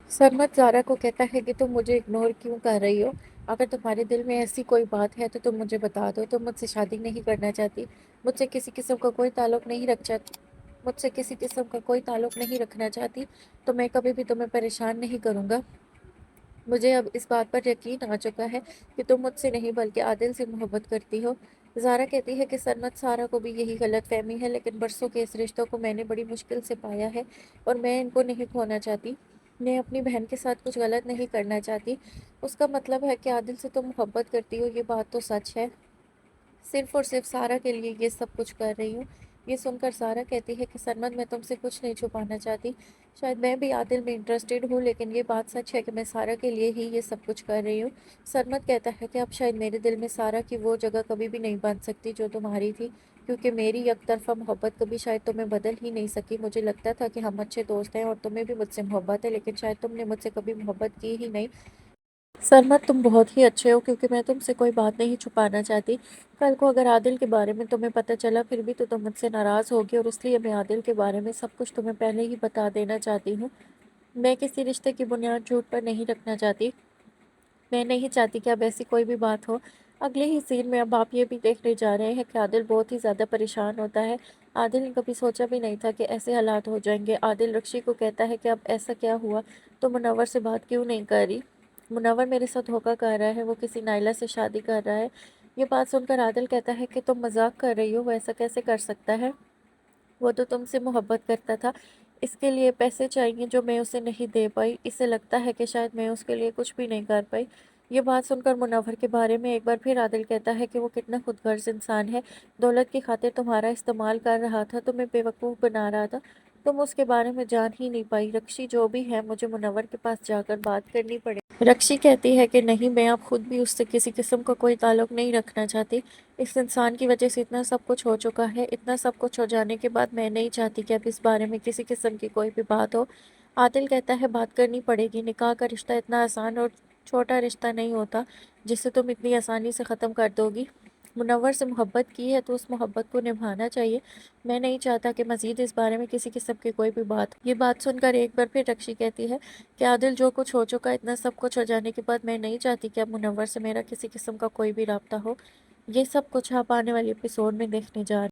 सरमत ज़ारा को कहता है कि तुम मुझे इग्नोर क्यों कर रही हो। अगर तुम्हारे दिल में ऐसी कोई बात है तो तुम मुझे बता दो। तुम मुझसे शादी नहीं करना चाहती, मुझसे किसी किस्म का कोई ताल्लुक नहीं रख चाहती मुझसे किसी किस्म का कोई ताल्लुक नहीं रखना चाहती, तो मैं कभी भी तुम्हें परेशान नहीं करूँगा। मुझे अब इस बात पर यकीन आ चुका है कि तुम मुझसे नहीं बल्कि आदिल से मोहब्बत करती हो। ज़ारा कहती है कि सरमत सारा को भी यही गलत फहमी है, लेकिन बरसों के इस रिश्तों को मैंने बड़ी मुश्किल से पाया है और मैं इनको नहीं खोना चाहती। मैं अपनी बहन के साथ कुछ गलत नहीं करना चाहती। उसका मतलब है कि आदिल से तुम मोहब्बत करती हो, ये बात तो सच है। सिर्फ़ और सिर्फ़ सारा के लिए ये सब कुछ कर रही हूँ। ये सुनकर सारा कहती है कि सरमद, मैं तुमसे कुछ नहीं छुपाना चाहती। शायद मैं भी आदिल में इंटरेस्टेड हूँ, लेकिन ये बात सच है कि मैं सारा के लिए ही ये सब कुछ कर रही हूँ। सरमद कहता है कि अब शायद मेरे दिल में सारा की वो जगह कभी भी नहीं बन सकती जो तुम्हारी थी, क्योंकि मेरी एक तरफ़ा मोहब्बत कभी शायद तुम्हें बदल ही नहीं सकी। मुझे लगता था कि हम अच्छे दोस्त हैं और तुम्हें भी मुझसे मोहब्बत है, लेकिन शायद तुमने मुझसे कभी मोहब्बत की ही नहीं। सरमत, तुम बहुत ही अच्छे हो, क्योंकि मैं तुमसे कोई बात नहीं छुपाना चाहती। कल को अगर आदिल के बारे में तुम्हें पता चला फिर भी तो तुम मुझसे नाराज़ होगी, और इसलिए मैं आदिल के बारे में सब कुछ तुम्हें पहले ही बता देना चाहती हूँ। मैं किसी रिश्ते की बुनियाद झूठ पर नहीं रखना चाहती। मैं नहीं चाहती कि अब ऐसी कोई भी बात हो। अगले ही सीन में अब आप ये भी देखने जा रहे हैं कि आदिल बहुत ही ज़्यादा परेशान होता है। आदिल ने कभी सोचा भी नहीं था कि ऐसे हालात हो जाएंगे। आदिल रक्षी को कहता है कि अब ऐसा क्या हुआ, तो मुनव्वर से बात क्यों नहीं कर रही। मुनव्वर मेरे साथ धोखा कर रहा है, वो किसी नाइला से शादी कर रहा है। ये बात सुनकर आदिल कहता है कि तुम मजाक कर रही हो, वो ऐसा कैसे कर सकता है। वो तो तुमसे मोहब्बत करता था, इसके लिए पैसे चाहिए जो मैं उसे नहीं दे पाई। इसे लगता है कि शायद मैं उसके लिए कुछ भी नहीं कर पाई। ये बात सुनकर मुनव्वर के बारे में एक बार फिर आदिल कहता है कि वो कितना खुदगर्ज इंसान है। दौलत की खातिर तुम्हारा इस्तेमाल कर रहा था, तुम्हें बेवकूफ़ बना रहा था। तुम उसके बारे में जान ही नहीं पाई। रक्षी जो भी है, मुझे मुनव्वर के पास जाकर बात करनी पड़ेगी। रक्षी कहती है कि नहीं, मैं अब खुद भी उससे किसी किस्म का कोई ताल्लुक नहीं रखना चाहती। इस इंसान की वजह से इतना सब कुछ हो चुका है। इतना सब कुछ हो जाने के बाद मैं नहीं चाहती कि अब इस बारे में किसी किस्म की कोई भी बात हो। आदिल कहता है बात करनी पड़ेगी। निकाह का रिश्ता इतना आसान और छोटा रिश्ता नहीं होता जिसे तुम इतनी आसानी से ख़त्म कर दोगी। मुनव्वर से मोहब्बत की है तो उस मोहब्बत को निभाना चाहिए। मैं नहीं चाहता कि मज़ीद इस बारे में किसी किस्म की कोई भी बात। ये बात सुनकर एक बार फिर रक्षी कहती है कि आदिल, जो कुछ हो चुका है, इतना सब कुछ हो जाने के बाद मैं नहीं चाहती कि अब मुनव्वर से मेरा किसी किस्म का कोई भी राब्ता हो। ये सब कुछ आप आने वाले एपिसोड में देखने जा रहे हैं।